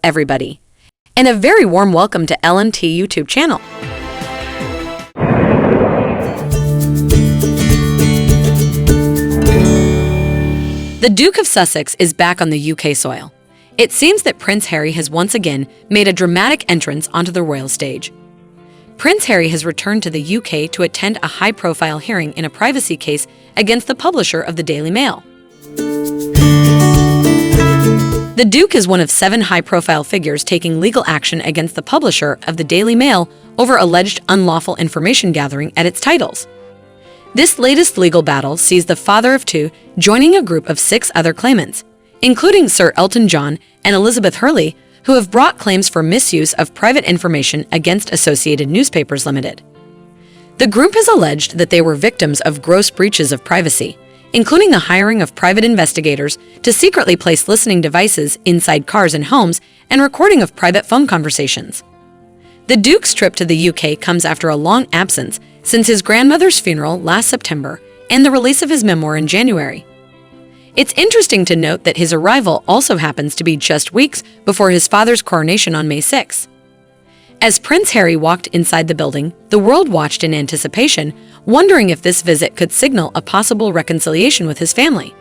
everybody, and a very warm welcome to LNT YouTube channel. The Duke of Sussex is back on the UK soil. It seems that Prince Harry has once again made a dramatic entrance onto the royal stage. Prince Harry has returned to the UK to attend a high-profile hearing in a privacy case against the publisher of the Daily Mail. The Duke is one of 7 high-profile figures taking legal action against the publisher of the Daily Mail over alleged unlawful information gathering at its titles. This latest legal battle sees the father of 2 joining a group of 6 other claimants, including Sir Elton John and Elizabeth Hurley, who have brought claims for misuse of private information against Associated Newspapers Limited. The group has alleged that they were victims of gross breaches of privacy, including the hiring of private investigators to secretly place listening devices inside cars and homes and recording of private phone conversations. The Duke's trip to the UK comes after a long absence since his grandmother's funeral last September and the release of his memoir in January. It's interesting to note that his arrival also happens to be just weeks before his father's coronation on May 6. As Prince Harry walked inside the building, the world watched in anticipation, wondering if this visit could signal a possible reconciliation with his family.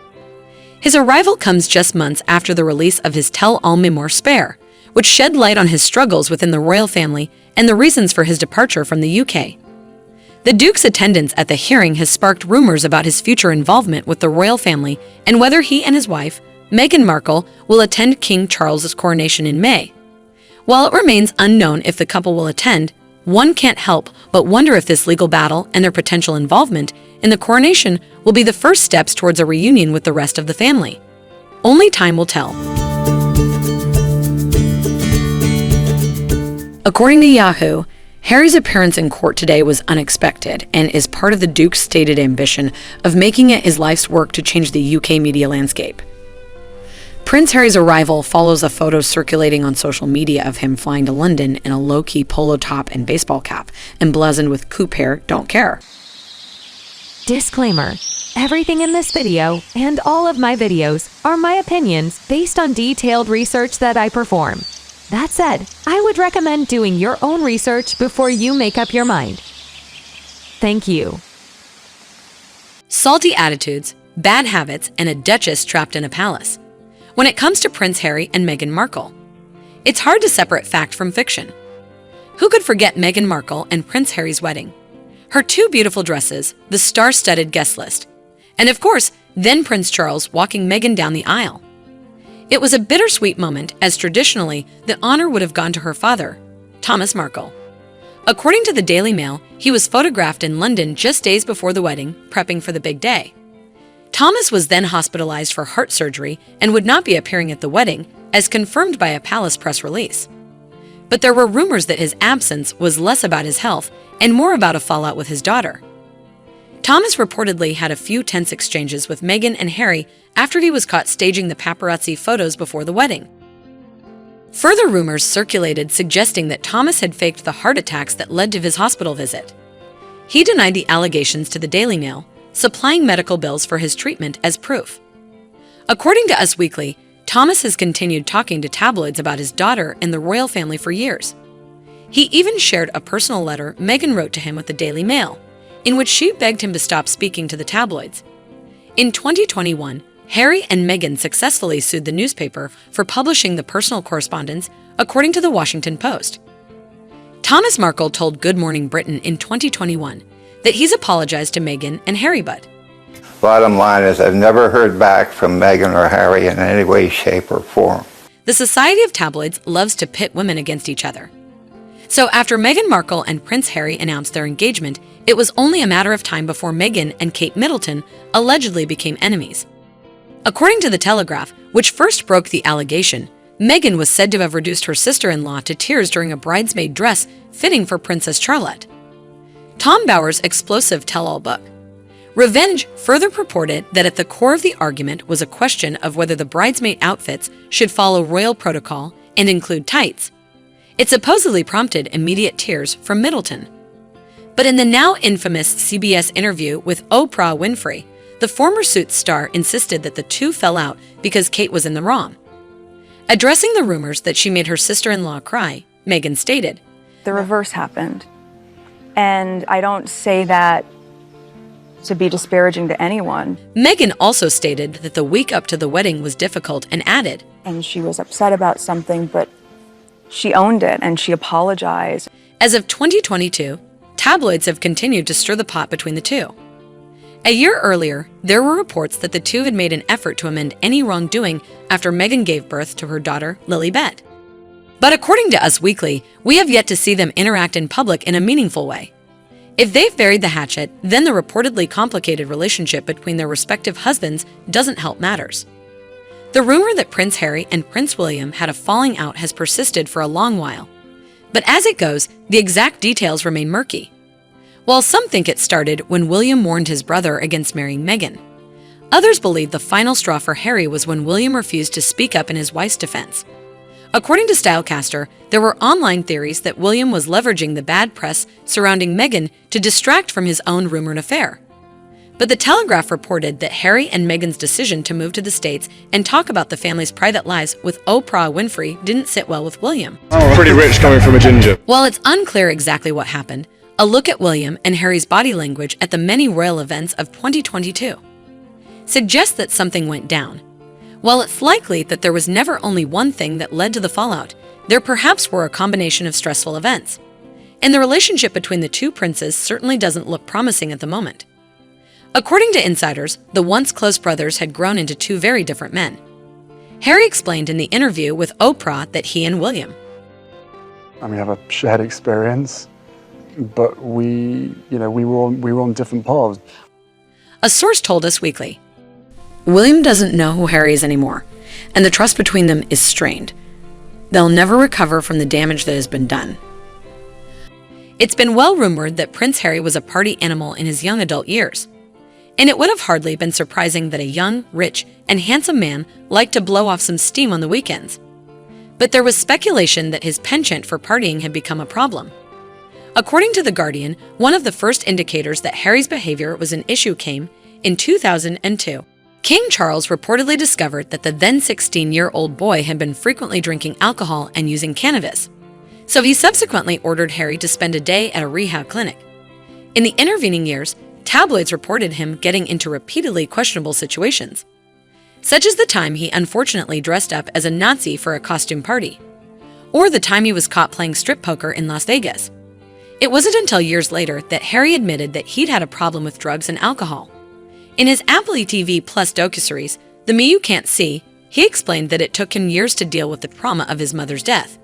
His arrival comes just months after the release of his tell-all memoir Spare, which shed light on his struggles within the royal family and the reasons for his departure from the UK. The Duke's attendance at the hearing has sparked rumors about his future involvement with the royal family and whether he and his wife, Meghan Markle, will attend King Charles's coronation in May. While it remains unknown if the couple will attend, one can't help but wonder if this legal battle and their potential involvement in the coronation will be the first steps towards a reunion with the rest of the family. Only time will tell. According to Yahoo, Harry's appearance in court today was unexpected and is part of the Duke's stated ambition of making it his life's work to change the UK media landscape. Prince Harry's arrival follows a photo circulating on social media of him flying to London in a low-key polo top and baseball cap, emblazoned with "Coupe hair, don't care." Disclaimer. Everything in this video and all of my videos are my opinions based on detailed research that I perform. That said, I would recommend doing your own research before you make up your mind. Thank you. Salty attitudes, bad habits, and a duchess trapped in a palace. When it comes to Prince Harry and Meghan Markle, it's hard to separate fact from fiction. Who could forget Meghan Markle and Prince Harry's wedding? Her 2 beautiful dresses, the star-studded guest list, and of course, then Prince Charles walking Meghan down the aisle. It was a bittersweet moment, as traditionally, the honor would have gone to her father, Thomas Markle. According to the Daily Mail, he was photographed in London just days before the wedding, prepping for the big day. Thomas was then hospitalized for heart surgery and would not be appearing at the wedding, as confirmed by a palace press release. But there were rumors that his absence was less about his health and more about a fallout with his daughter. Thomas reportedly had a few tense exchanges with Meghan and Harry after he was caught staging the paparazzi photos before the wedding. Further rumors circulated suggesting that Thomas had faked the heart attacks that led to his hospital visit. He denied the allegations to the Daily Mail, supplying medical bills for his treatment as proof. According to Us Weekly, Thomas has continued talking to tabloids about his daughter and the royal family for years. He even shared a personal letter Meghan wrote to him with the Daily Mail, in which she begged him to stop speaking to the tabloids. In 2021, Harry and Meghan successfully sued the newspaper for publishing the personal correspondence, according to the Washington Post. Thomas Markle told Good Morning Britain in 2021 that he's apologized to Meghan and Harry, but bottom line is I've never heard back from Meghan or Harry in any way, shape, or form. The Society of Tabloids loves to pit women against each other. So after Meghan Markle and Prince Harry announced their engagement, it was only a matter of time before Meghan and Kate Middleton allegedly became enemies. According to The Telegraph, which first broke the allegation, Meghan was said to have reduced her sister-in-law to tears during a bridesmaid dress fitting for Princess Charlotte. Tom Bower's explosive tell-all book, Revenge, further purported that at the core of the argument was a question of whether the bridesmaid outfits should follow royal protocol and include tights. It supposedly prompted immediate tears from Middleton. But in the now infamous CBS interview with Oprah Winfrey, the former Suits star insisted that the two fell out because Kate was in the wrong. Addressing the rumors that she made her sister-in-law cry, Meghan stated, The reverse happened. And I don't say that to be disparaging to anyone. Meghan also stated that the week up to the wedding was difficult and added, And she was upset about something, but she owned it and she apologized. as of 2022, tabloids have continued to stir the pot between the two. A year earlier, there were reports that the two had made an effort to amend any wrongdoing after Meghan gave birth to her daughter, Lilibet. But according to Us Weekly, we have yet to see them interact in public in a meaningful way. If they've buried the hatchet, then the reportedly complicated relationship between their respective husbands doesn't help matters. The rumor that Prince Harry and Prince William had a falling out has persisted for a long while. But as it goes, the exact details remain murky. While some think it started when William warned his brother against marrying Meghan, others believe the final straw for Harry was when William refused to speak up in his wife's defense. According to Stylecaster, there were online theories that William was leveraging the bad press surrounding Meghan to distract from his own rumored affair. But The Telegraph reported that Harry and Meghan's decision to move to the States and talk about the family's private lives with Oprah Winfrey didn't sit well with William. Pretty rich coming from a ginger. While it's unclear exactly what happened, a look at William and Harry's body language at the many royal events of 2022 suggests that something went down. While it's likely that there was never only one thing that led to the fallout, there perhaps were a combination of stressful events. And the relationship between the two princes certainly doesn't look promising at the moment. According to insiders, the once close brothers had grown into two very different men. Harry explained in the interview with Oprah that he and William We have a shared experience, but we were on different paths. A source told Us Weekly, William doesn't know who Harry is anymore, and the trust between them is strained. They'll never recover from the damage that has been done. It's been well rumored that Prince Harry was a party animal in his young adult years, and it would have hardly been surprising that a young, rich, and handsome man liked to blow off some steam on the weekends. But there was speculation that his penchant for partying had become a problem. According to The Guardian, one of the first indicators that Harry's behavior was an issue came in 2002. King Charles reportedly discovered that the then 16-year-old boy had been frequently drinking alcohol and using cannabis, so he subsequently ordered Harry to spend a day at a rehab clinic. In the intervening years, tabloids reported him getting into repeatedly questionable situations, such as the time he unfortunately dressed up as a Nazi for a costume party, or the time he was caught playing strip poker in Las Vegas. It wasn't until years later that Harry admitted that he'd had a problem with drugs and alcohol. In his Apple TV Plus docuseries, The Me You Can't See, he explained that it took him years to deal with the trauma of his mother's death.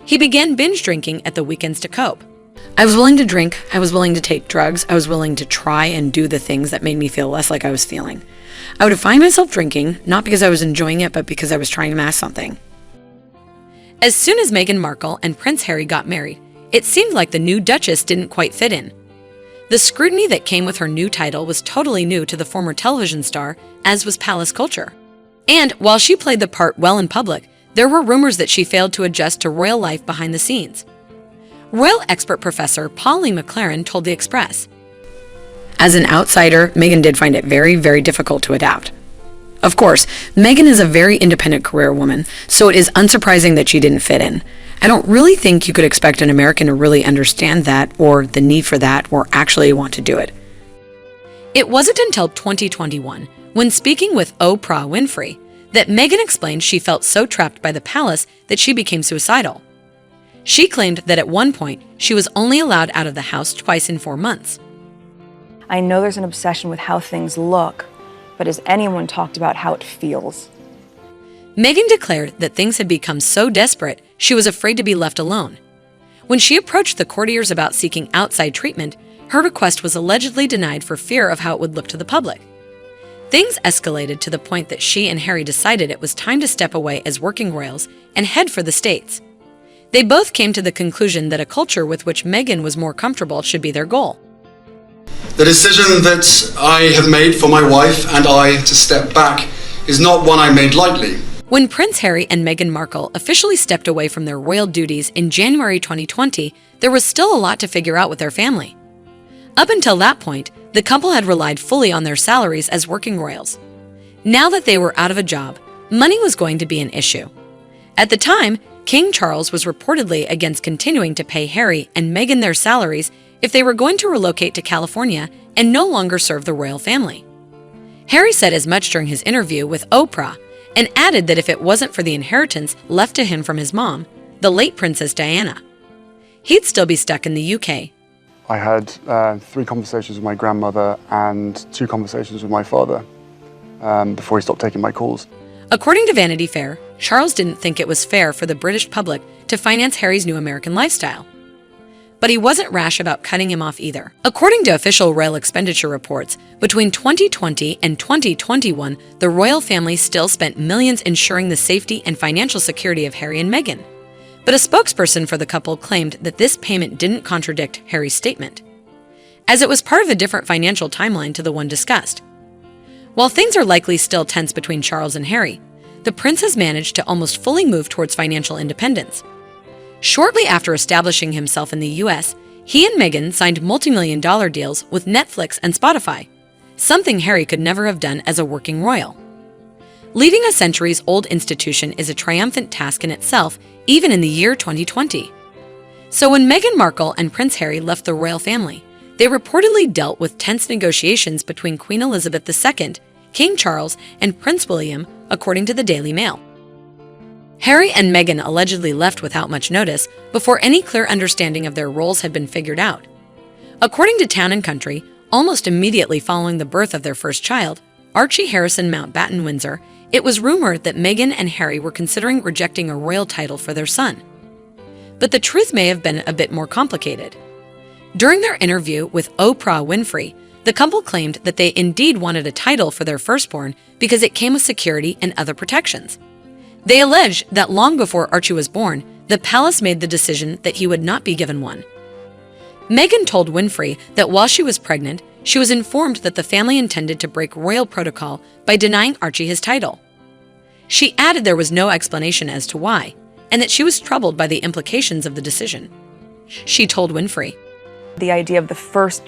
He began binge drinking at the weekends to cope. I was willing to drink, I was willing to take drugs, I was willing to try and do the things that made me feel less like I was feeling. I would find myself drinking, not because I was enjoying it, but because I was trying to mask something. As soon as Meghan Markle and Prince Harry got married, it seemed like the new Duchess didn't quite fit in. The scrutiny that came with her new title was totally new to the former television star, as was palace culture. And while she played the part well in public, there were rumors that she failed to adjust to royal life behind the scenes. Royal expert professor Pauline McLaren told The Express, "As an outsider, Meghan did find it very, very difficult to adapt. Of course, Meghan is a very independent career woman, so it is unsurprising that she didn't fit in. I don't really think you could expect an American to really understand that, or the need for that, or actually want to do it." It wasn't until 2021, when speaking with Oprah Winfrey, that Meghan explained she felt so trapped by the palace that she became suicidal. She claimed that at one point, she was only allowed out of the house twice in 4 months. I know there's an obsession with how things look, but has anyone talked about how it feels? Meghan declared that things had become so desperate, she was afraid to be left alone. When she approached the courtiers about seeking outside treatment, her request was allegedly denied for fear of how it would look to the public. Things escalated to the point that she and Harry decided it was time to step away as working royals and head for the States. They both came to the conclusion that a culture with which Meghan was more comfortable should be their goal. The decision that I have made for my wife and I to step back is not one I made lightly. When Prince Harry and Meghan Markle officially stepped away from their royal duties in January 2020, there was still a lot to figure out with their family. Up until that point, the couple had relied fully on their salaries as working royals. Now that they were out of a job, money was going to be an issue. At the time, King Charles was reportedly against continuing to pay Harry and Meghan their salaries if they were going to relocate to California and no longer serve the royal family. Harry said as much during his interview with Oprah and added that if it wasn't for the inheritance left to him from his mom, the late Princess Diana, he'd still be stuck in the UK. I had 3 conversations with my grandmother and 2 conversations with my father before he stopped taking my calls. According to Vanity Fair, Charles didn't think it was fair for the British public to finance Harry's new American lifestyle. But he wasn't rash about cutting him off either. According to official royal expenditure reports, between 2020 and 2021, the royal family still spent millions ensuring the safety and financial security of Harry and Meghan. But a spokesperson for the couple claimed that this payment didn't contradict Harry's statement, as it was part of a different financial timeline to the one discussed. While things are likely still tense between Charles and Harry, the prince has managed to almost fully move towards financial independence. Shortly after establishing himself in the US, he and Meghan signed multi-million-dollar deals with Netflix and Spotify, something Harry could never have done as a working royal. Leaving a centuries-old institution is a triumphant task in itself, even in the year 2020. So when Meghan Markle and Prince Harry left the royal family, they reportedly dealt with tense negotiations between Queen Elizabeth II, King Charles, and Prince William, according to the Daily Mail. Harry and Meghan allegedly left without much notice before any clear understanding of their roles had been figured out. According to Town & Country, almost immediately following the birth of their first child, Archie Harrison Mountbatten Windsor, it was rumored that Meghan and Harry were considering rejecting a royal title for their son. But the truth may have been a bit more complicated. During their interview with Oprah Winfrey, the couple claimed that they indeed wanted a title for their firstborn because it came with security and other protections. They alleged that long before Archie was born, the palace made the decision that he would not be given one. Meghan told Winfrey that while she was pregnant, she was informed that the family intended to break royal protocol by denying Archie his title. She added there was no explanation as to why, and that she was troubled by the implications of the decision. She told Winfrey, The idea of the first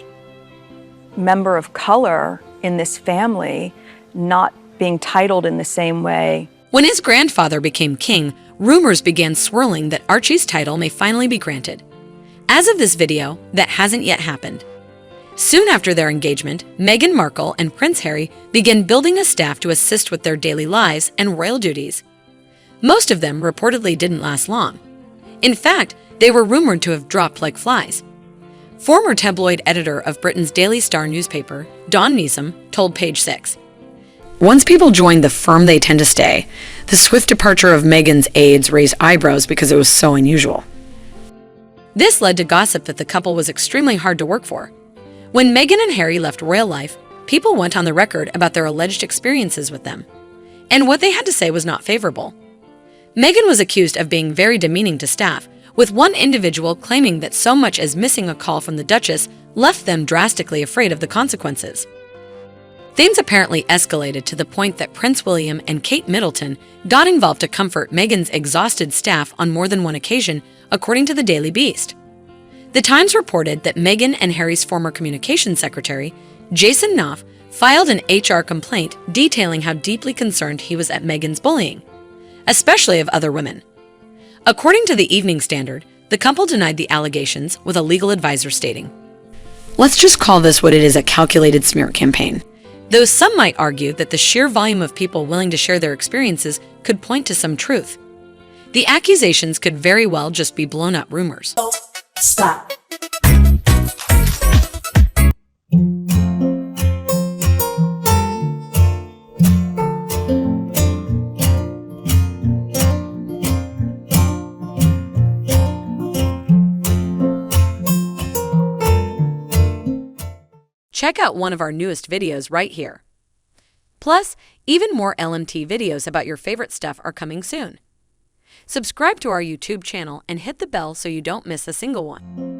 member of color in this family not being titled in the same way. When his grandfather became king, rumors began swirling that Archie's title may finally be granted. As of this video, that hasn't yet happened. Soon after their engagement, Meghan Markle and Prince Harry began building a staff to assist with their daily lives and royal duties. Most of them reportedly didn't last long. In fact, they were rumored to have dropped like flies. Former tabloid editor of Britain's Daily Star newspaper, Dawn Neeson, told Page Six, "Once people join the firm, they tend to stay. The swift departure of Meghan's aides raised eyebrows because it was so unusual." This led to gossip that the couple was extremely hard to work for. When Meghan and Harry left royal life, people went on the record about their alleged experiences with them, and what they had to say was not favorable. Meghan was accused of being very demeaning to staff, with one individual claiming that so much as missing a call from the Duchess left them drastically afraid of the consequences. Things apparently escalated to the point that Prince William and Kate Middleton got involved to comfort Meghan's exhausted staff on more than one occasion, according to the Daily Beast. The Times reported that Meghan and Harry's former communications secretary, Jason Knopf, filed an HR complaint detailing how deeply concerned he was at Meghan's bullying, especially of other women. According to the Evening Standard, the couple denied the allegations, with a legal advisor stating, "Let's just call this what it is, a calculated smear campaign." Though some might argue that the sheer volume of people willing to share their experiences could point to some truth. The accusations could very well just be blown-up rumors. Stop. Check out one of our newest videos right here. Plus, even more LMT videos about your favorite stuff are coming soon. Subscribe to our YouTube channel and hit the bell so you don't miss a single one.